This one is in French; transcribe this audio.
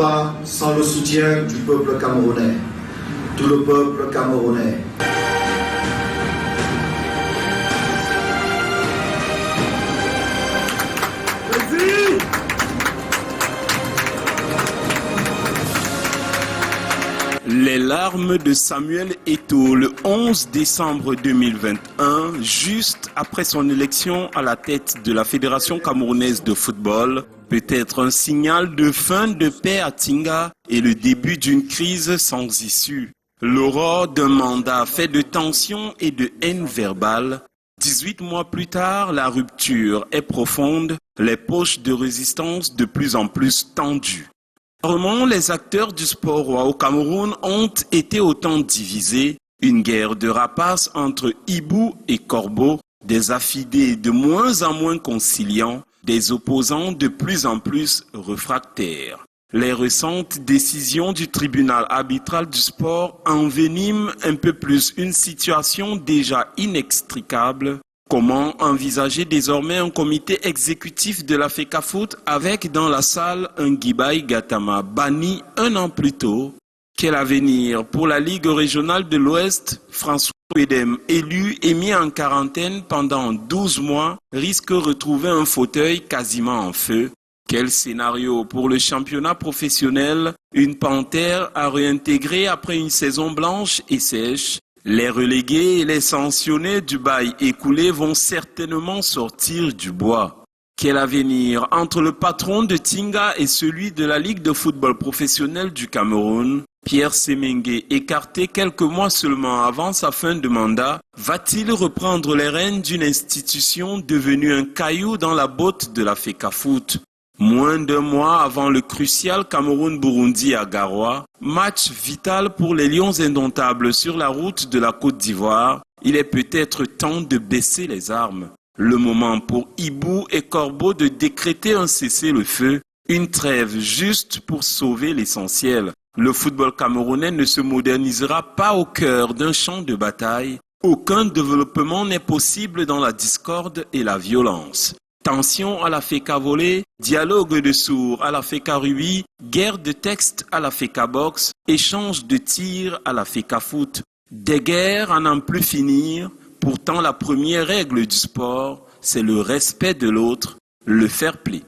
pas sans le soutien du peuple camerounais, tout le peuple camerounais. Les larmes de Samuel Eto'o le 11 décembre 2021, juste après son élection à la tête de la Fédération camerounaise de football, peut être un signal de fin de paix à Tinga et le début d'une crise sans issue. L'aurore d'un mandat fait de tensions et de haine verbale. 18 mois plus tard, la rupture est profonde, les poches de résistance de plus en plus tendues. Rarement, les acteurs du sport au Cameroun ont été autant divisés. Une guerre de rapaces entre hibou et corbeau, des affidés de moins en moins conciliants, des opposants de plus en plus réfractaires. Les récentes décisions du tribunal arbitral du sport enveniment un peu plus une situation déjà inextricable. Comment envisager désormais un comité exécutif de la FECAFOOT avec dans la salle un Guibaï Gatama banni un an plus tôt? Quel avenir pour la Ligue régionale de l'Ouest? François Ouedem, élu et mis en quarantaine pendant 12 mois, risque de retrouver un fauteuil quasiment en feu. Quel scénario pour le championnat professionnel? Une panthère à réintégrer après une saison blanche et sèche. Les relégués et les sanctionnés du bail écoulé vont certainement sortir du bois. Quel avenir entre le patron de Tinga et celui de la Ligue de football professionnel du Cameroun? Pierre Semengue, écarté quelques mois seulement avant sa fin de mandat, va-t-il reprendre les rênes d'une institution devenue un caillou dans la botte de la FECAFOOT? Moins d'un mois avant le crucial Cameroun-Burundi à Garoua, match vital pour les Lions indomptables sur la route de la Côte d'Ivoire, il est peut-être temps de baisser les armes. Le moment pour hibou et corbeau de décréter un cessez-le-feu, une trêve juste pour sauver l'essentiel. Le football camerounais ne se modernisera pas au cœur d'un champ de bataille. Aucun développement n'est possible dans la discorde et la violence. Tension à la FECA volée, dialogue de sourds à la FECA rugby, guerre de texte à la FECA boxe, échange de tirs à la FECA foot. Des guerres à n'en plus finir, pourtant la première règle du sport, c'est le respect de l'autre, le fair play.